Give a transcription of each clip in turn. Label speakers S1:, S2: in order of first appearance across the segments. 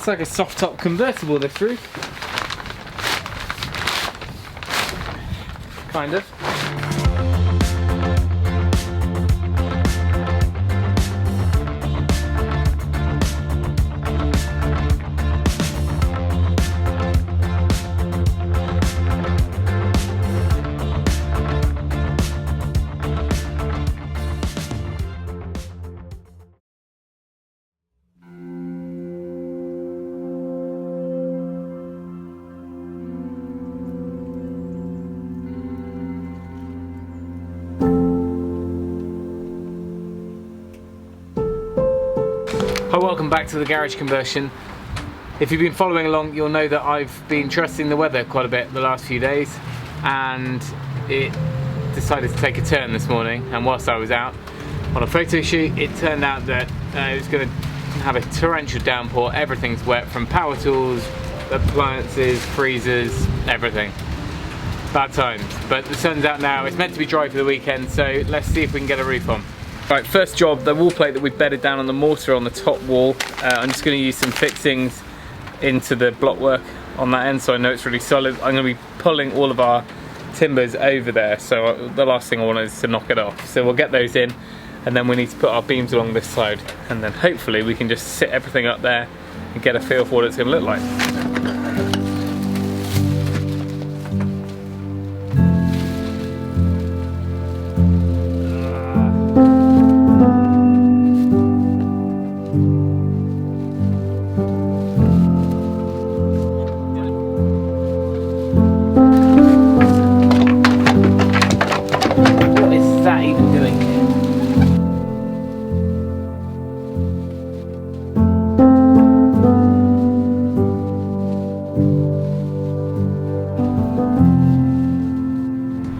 S1: Looks like a soft top convertible, this roof. Kind of. Hi, welcome back to the garage conversion. If you've been following along, you'll know that I've been trusting the weather quite a bit the last few days, and it decided to take a turn this morning. And whilst I was out on a photo shoot, it turned out that it was going to have a torrential downpour. Everything's wet, from power tools, appliances, freezers, everything. Bad times, but the sun's out now. It's meant to be dry for the weekend, so let's see if we can get a roof on. Right, first job, the wall plate that we've bedded down on the mortar on the top wall. I'm just going to use some fixings into the block work on that end so I know it's really solid. I'm going to be pulling all of our timbers over there, so the last thing I want is to knock it off. So we'll get those in, and then we need to put our beams along this side, and then hopefully we can just sit everything up there and get a feel for what it's going to look like.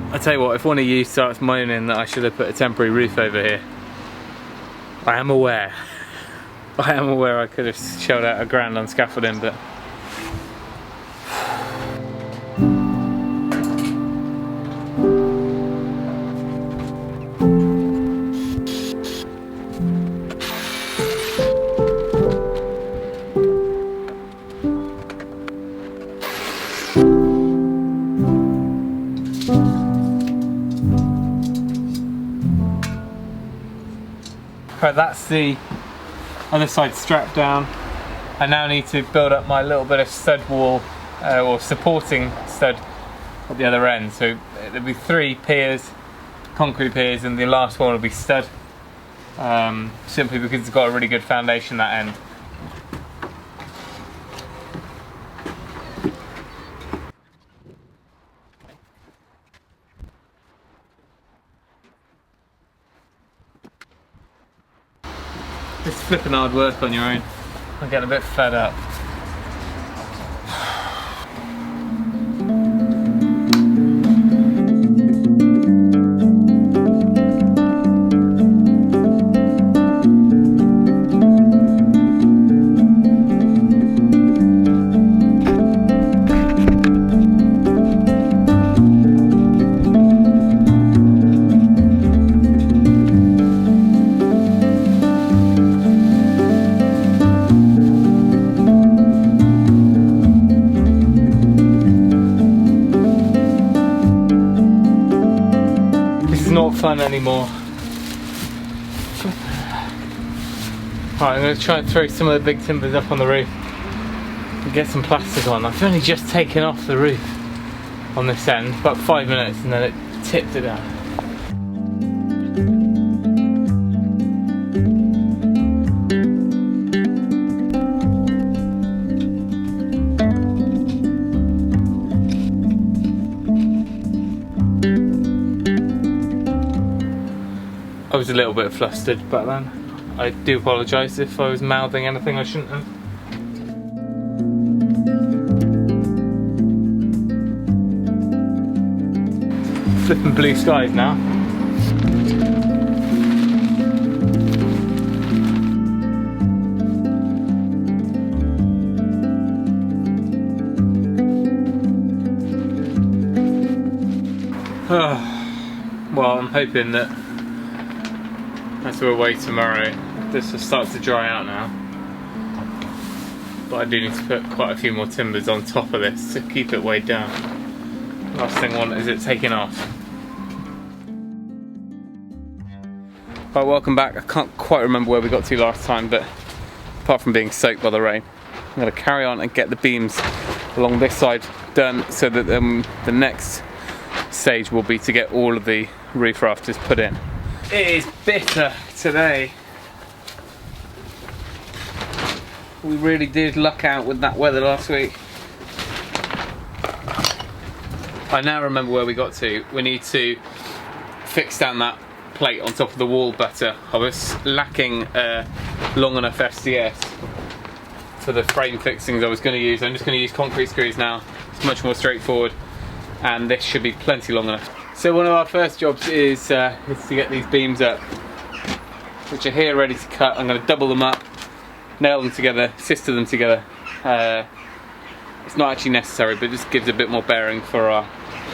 S1: I tell you what, if one of you starts moaning that I should have put a temporary roof over here, I am aware. I am aware I could have shelled out £1,000 on scaffolding, but right, that's the other side strapped down. I now need to build up my little bit of stud wall or supporting stud at the other end. So there'll be 3 piers, concrete piers, and the last one will be stud. Simply because it's got a really good foundation that end. It's flipping hard work on your own. I'm getting a bit fed up. Not fun anymore. Right, I'm going to try and throw some of the big timbers up on the roof and get some plastic on. I've only just taken off the roof on this end, about 5 minutes, and then it tipped it down. I was a little bit flustered back then. I do apologise if I was mouthing anything I shouldn't have. Flipping blue skies now. Well, I'm hoping that as we're away tomorrow, this will start to dry out now. but I do need to put quite a few more timbers on top of this to keep it weighed down. Last thing I want is it taking off. Right, welcome back. I can't quite remember where we got to last time, but apart from being soaked by the rain, I'm going to carry on and get the beams along this side done, so that the next stage will be to get all of the roof rafters put in. It is bitter today. We really did luck out with that weather last week. I now remember where we got to. We need to fix down that plate on top of the wall better. I was lacking long enough SDS for the frame fixings I was going to use. I'm just going to use concrete screws now. It's much more straightforward, and this should be plenty long enough. So one of our first jobs is to get these beams up, which are here ready to cut. I'm going to double them up, nail them together, sister them together. It's not actually necessary, but it just gives a bit more bearing for our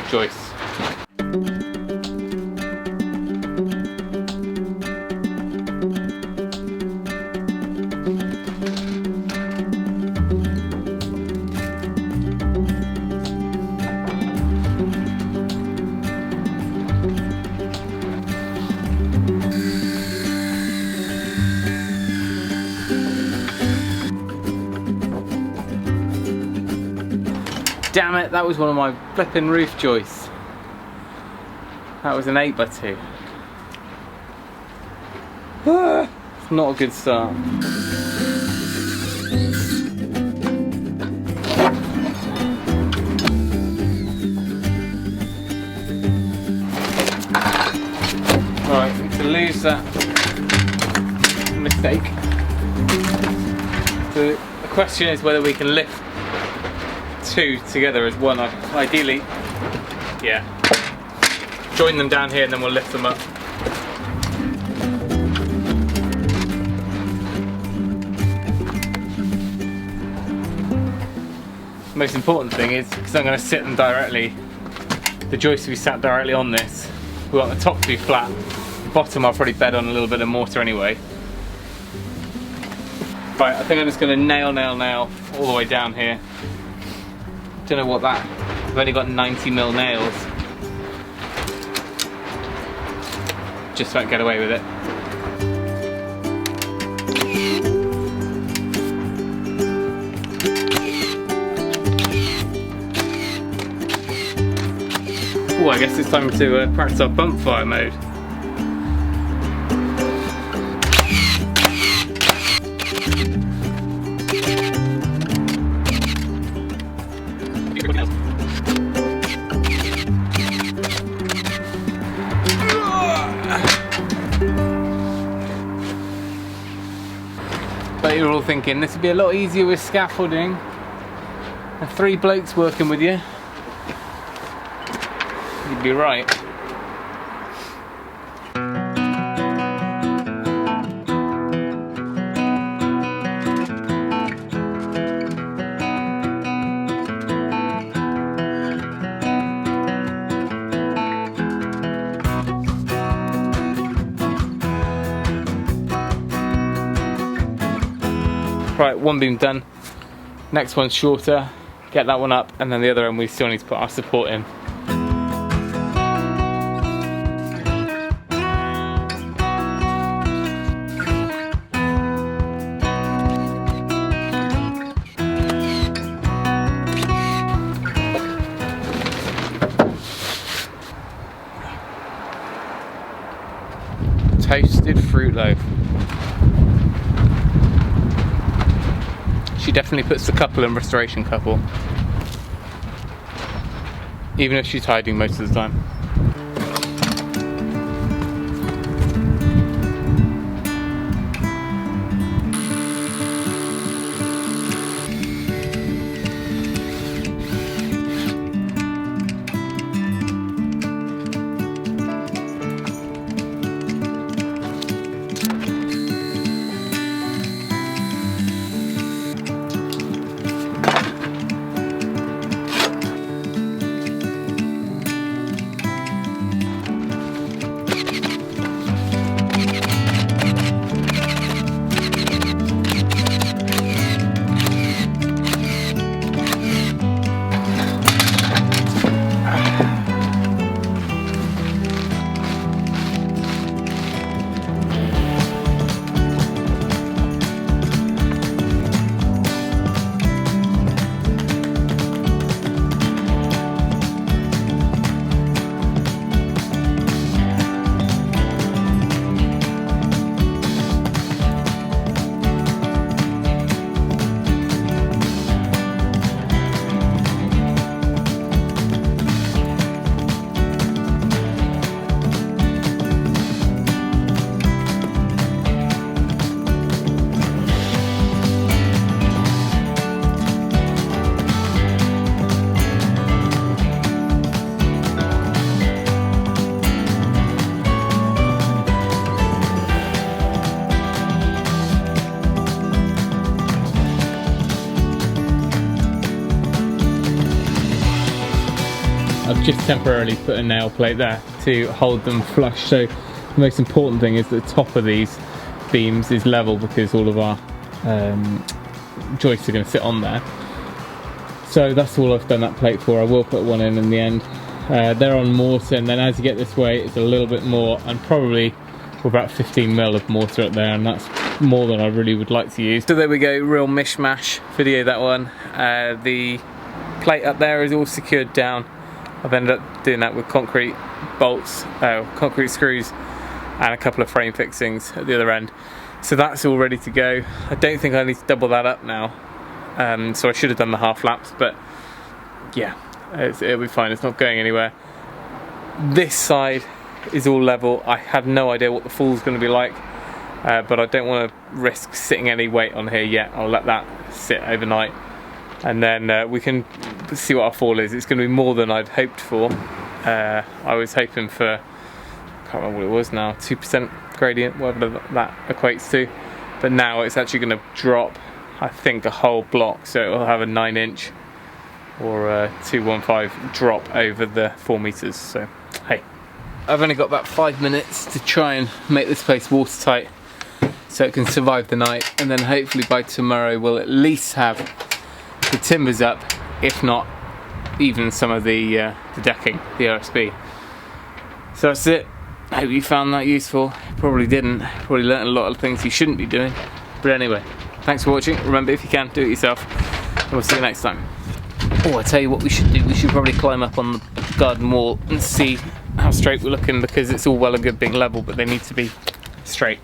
S1: joists. Damn it, that was one of my flipping roof joists. That was an 8x2. It's not a good start. Alright, we need to lose that mistake. The question is whether we can lift two together as one. Ideally, yeah. Join them down here and then we'll lift them up. The most important thing is, because I'm going to sit them directly, the joists will be sat directly on this. We want the top to be flat. The bottom I'll probably bed on a little bit of mortar anyway. Right, I think I'm just going to nail all the way down here. Don't know what that, I've only got 90mm nails. Just won't get away with it. Oh, I guess it's time to practice our bump fire mode. But you're all thinking this would be a lot easier with scaffolding and 3 blokes working with you. You'd be right. Right, one beam done. Next one's shorter. Get that one up, and then the other one we still need to put our support in. Toasted fruit loaf. She definitely puts the couple in restoration couple, even if she's hiding most of the time. just temporarily put a nail plate there to hold them flush. So the most important thing is that the top of these beams is level, because all of our joists are going to sit on there. So that's all I've done that plate for. I will put one in the end. They're on mortar, and then as you get this way it's a little bit more, and probably about 15mm of mortar up there, and that's more than I really would like to use. So there we go, real mishmash video, that one. The plate up there is all secured down. I've ended up doing that with concrete bolts, concrete screws, and a couple of frame fixings at the other end. So that's all ready to go. I don't think I need to double that up now, so I should have done the half laps, but yeah, it'll be fine, it's not going anywhere. This side is all level. I have no idea what the fall's going to be like, but I don't want to risk sitting any weight on here yet. I'll let that sit overnight, and then we can see what our fall is. It's going to be more than I'd hoped for. I was hoping for, I can't remember what it was now, 2% gradient, whatever that equates to, but now it's actually going to drop, I think, a whole block, so it will have a 9-inch or a 215 drop over the 4 meters. So hey, I've only got about 5 minutes to try and make this place watertight so it can survive the night, and then hopefully by tomorrow we'll at least have the timbers up, if not even some of the decking, the OSB. So that's it. I hope you found that useful. Probably didn't. Probably learnt a lot of things you shouldn't be doing. But anyway, thanks for watching. Remember, if you can, do it yourself. And we'll see you next time. Oh, I tell you what we should do. We should probably climb up on the garden wall and see how straight we're looking, because it's all well and good being level, but they need to be straight.